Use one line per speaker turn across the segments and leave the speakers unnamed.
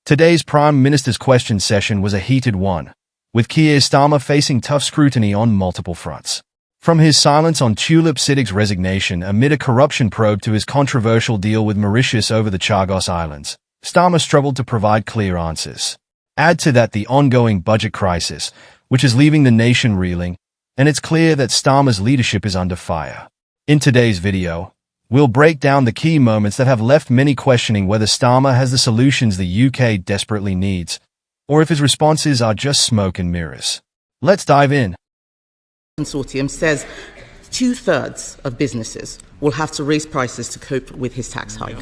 Today's Prime Minister's question session was a heated one, with Keir Starmer facing tough scrutiny on multiple fronts. From his silence on Tulip Siddig's resignation amid a corruption probe to his controversial deal with Mauritius over the Chagos Islands, Starmer struggled to provide clear answers. Add to that the ongoing budget crisis, which is leaving the nation reeling, and it's clear that Starmer's leadership is under fire. In today's video, we'll break down the key moments that have left many questioning whether Starmer has the solutions the UK desperately needs, or if his responses are just smoke and mirrors. Let's dive in.
Consortium says 2/3 of businesses will have to raise prices to cope with his tax hike.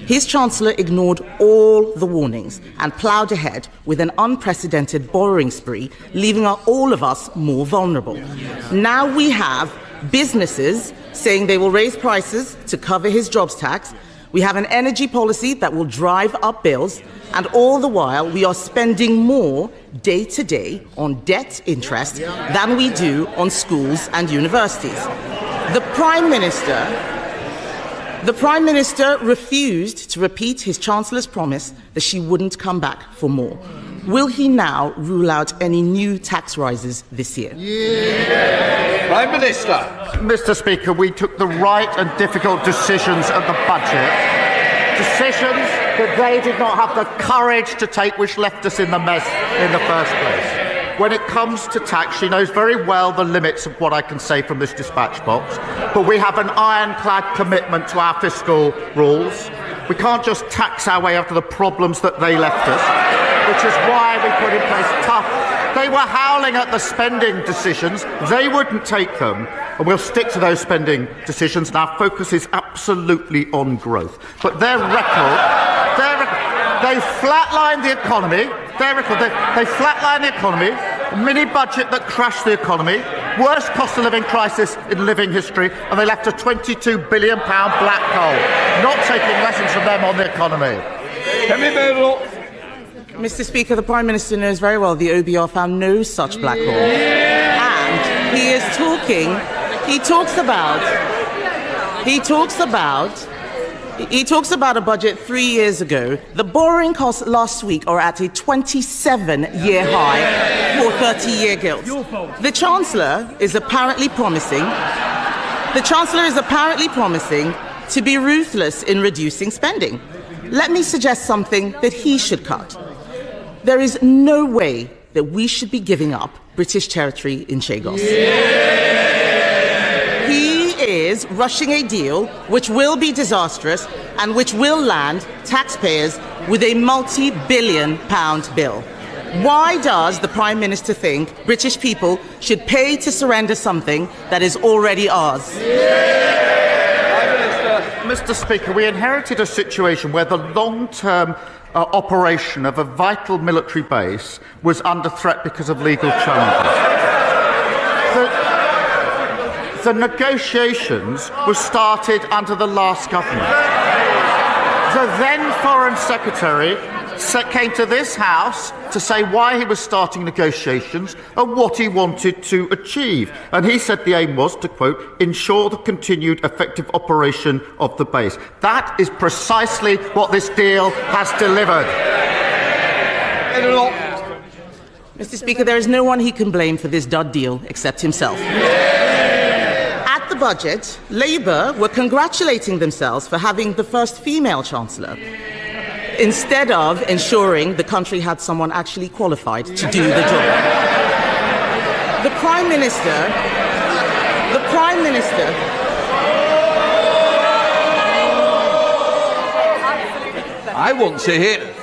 His Chancellor ignored all the warnings and ploughed ahead with an unprecedented borrowing spree, leaving all of us more vulnerable. Now we have businesses saying they will raise prices to cover his jobs tax. We have an energy policy that will drive up bills, and all the while we are spending more day to day on debt interest than we do on schools and universities. The Prime Minister refused to repeat his Chancellor's promise that she wouldn't come back for more. Will he now rule out any new tax rises this year?
Prime Minister.
Mr. Speaker, we took the right and difficult decisions at the budget. Decisions that they did not have the courage to take, which left us in the mess in the first place. When it comes to tax, she knows very well the limits of what I can say from this dispatch box, but we have an ironclad commitment to our fiscal rules. We can't just tax our way out of the problems that they left us, which is why we put in place tough. They were howling at the spending decisions. They wouldn't take them. And we'll stick to those spending decisions, and our focus is absolutely on growth. But their record, they flatlined the economy. They flatlined the economy, a mini-budget that crashed the economy, worst cost of living crisis in living history, and they left a £22 billion black hole, not taking lessons from them on the economy.
Mr. Speaker, the Prime Minister knows very well the OBR found no such black hole. And he talks about a budget 3 years ago. The borrowing costs last week are at a 27-year high for 30-year gilts. The Chancellor is apparently promising to be ruthless in reducing spending. Let me suggest something that he should cut. There is no way that we should be giving up British territory in Chagos. He is rushing a deal which will be disastrous and which will land taxpayers with a multi-billion-pound bill. Why does the Prime Minister think British people should pay to surrender something that is already ours?
Mr. Speaker, we inherited a situation where the long-term operation of a vital military base was under threat because of legal challenges. The negotiations were started under the last government. The then Foreign Secretary came to this House to say why he was starting negotiations and what he wanted to achieve. And he said the aim was to, quote, ensure the continued effective operation of the base. That is precisely what this deal has delivered.
Mr. Speaker, there is no one he can blame for this dud deal except himself. At the budget, Labour were congratulating themselves for having the first female Chancellor, instead of ensuring the country had someone actually qualified to do the job. The Prime Minister,
I want to hear.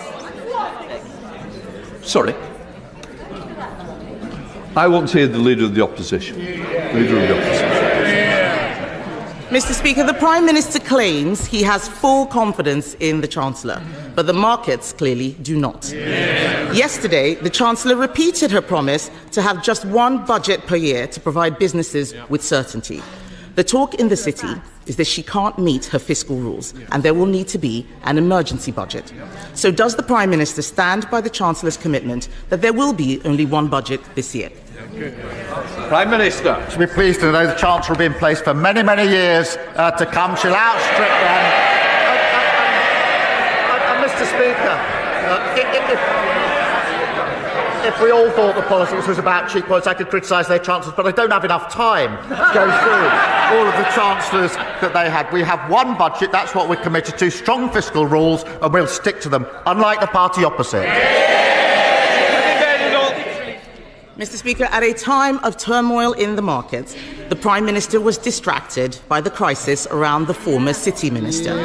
Sorry. I want to hear the Leader of the Opposition.
Mr. Speaker, the Prime Minister claims he has full confidence in the Chancellor, but the markets clearly do not. Yesterday, the Chancellor repeated her promise to have just one budget per year to provide businesses with certainty. The talk in the City is that she can't meet her fiscal rules, and there will need to be an emergency budget. So does the Prime Minister stand by the Chancellor's commitment that there will be only one budget this year?
Prime Minister.
She'll be pleased to know the Chancellor will be in place for many, many years to come. She'll outstrip them. Mr. Speaker, If we all thought the politics was about cheap points, I could criticise their chancellors, but I don't have enough time to go through all of the chancellors that they had. We have one budget, that's what we're committed to, strong fiscal rules, and we'll stick to them, unlike the party opposite.
Mr. Speaker, at a time of turmoil in the markets, the Prime Minister was distracted by the crisis around the former City Minister.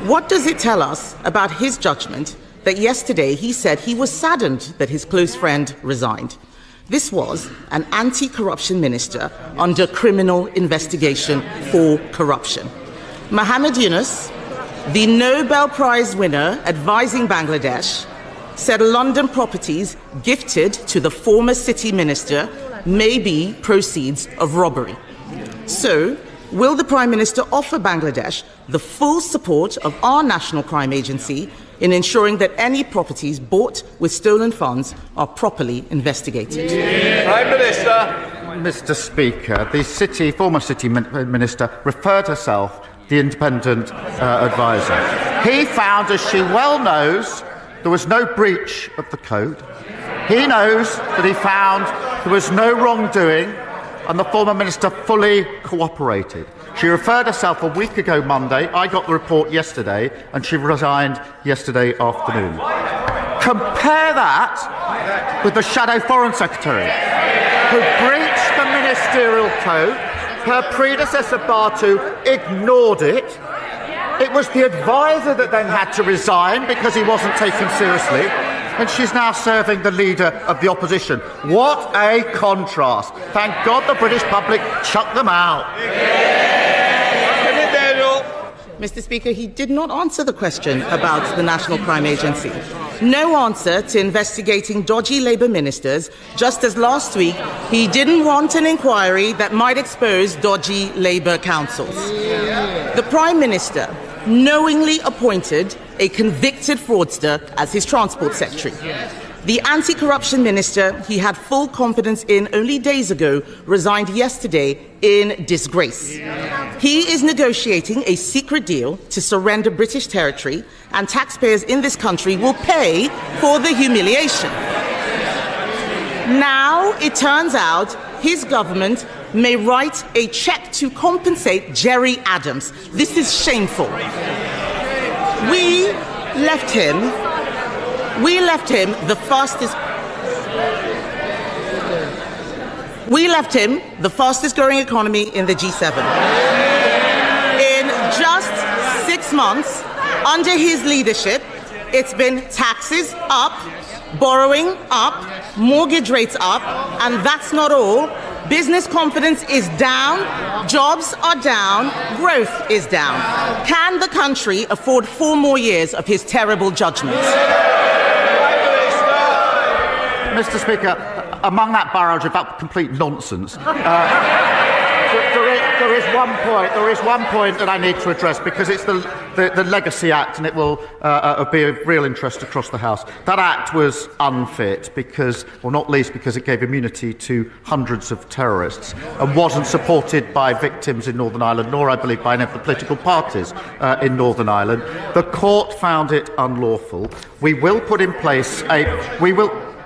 What does it tell us about his judgment that yesterday he said he was saddened that his close friend resigned? This was an anti-corruption minister under criminal investigation for corruption. Mohammed Yunus, the Nobel Prize winner advising Bangladesh, said London properties gifted to the former City Minister may be proceeds of robbery. So, will the Prime Minister offer Bangladesh the full support of our National Crime Agency in ensuring that any properties bought with stolen funds are properly investigated?
Prime Minister.
Mr. Speaker, the former City Minister referred herself the independent advisor. He found, as she well knows, there was no breach of the code. He knows that he found there was no wrongdoing, and the former minister fully cooperated. She referred herself a week ago Monday. I got the report yesterday, and she resigned yesterday afternoon. Compare that with the Shadow Foreign Secretary, who breached the ministerial code. Her predecessor, Batu, ignored it. It was the advisor that then had to resign because he wasn't taken seriously, and she's now serving the leader of the opposition. What a contrast. Thank God the British public chucked them out.
Mr. Speaker, he did not answer the question about the National Crime Agency. No answer to investigating dodgy Labour ministers, just as last week he didn't want an inquiry that might expose dodgy Labour councils. The Prime Minister knowingly appointed a convicted fraudster as his Transport Secretary. The anti-corruption minister he had full confidence in only days ago resigned yesterday in disgrace. He is negotiating a secret deal to surrender British territory, and taxpayers in this country will pay for the humiliation. Now it turns out his government may write a cheque to compensate Jerry Adams. This is shameful. We left him the fastest growing economy in the G7. In just 6 months, under his leadership, it's been taxes up, borrowing up, mortgage rates up, and that's not all. Business confidence is down, jobs are down, growth is down. Can the country afford 4 more years of his terrible judgments?
Mr. Speaker, among that barrage of complete nonsense, there is one point that I need to address, because it's the Legacy Act, and it will be of real interest across the House. That Act was unfit because, or not least because, it gave immunity to hundreds of terrorists and wasn't supported by victims in Northern Ireland, nor, I believe, by any of the political parties in Northern Ireland. The court found it unlawful. We will put in place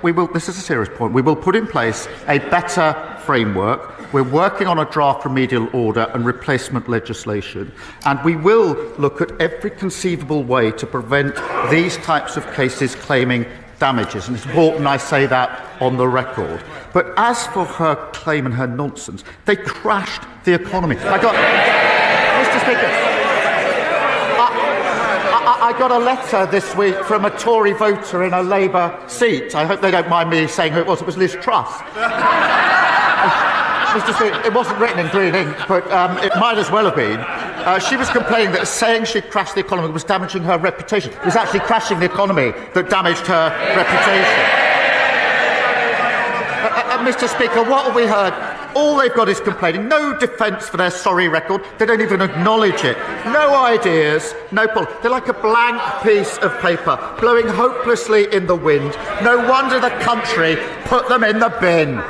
this is a serious point. We will put in place a better framework. We're working on a draft remedial order and replacement legislation, and we will look at every conceivable way to prevent these types of cases claiming damages. And it's important I say that on the record. But as for her claim and her nonsense, they crashed the economy. Mr. Speaker, I got a letter this week from a Tory voter in a Labour seat. I hope they don't mind me saying who it was. It was Liz Truss. Mr. Speaker, it wasn't written in green ink, but it might as well have been. She was complaining that saying she'd crashed the economy was damaging her reputation. It was actually crashing the economy that damaged her reputation. Mr. Speaker, what have we heard? All they've got is complaining. No defence for their sorry record. They don't even acknowledge it. No ideas, no policy. They're like a blank piece of paper, blowing hopelessly in the wind. No wonder the country put them in the bin.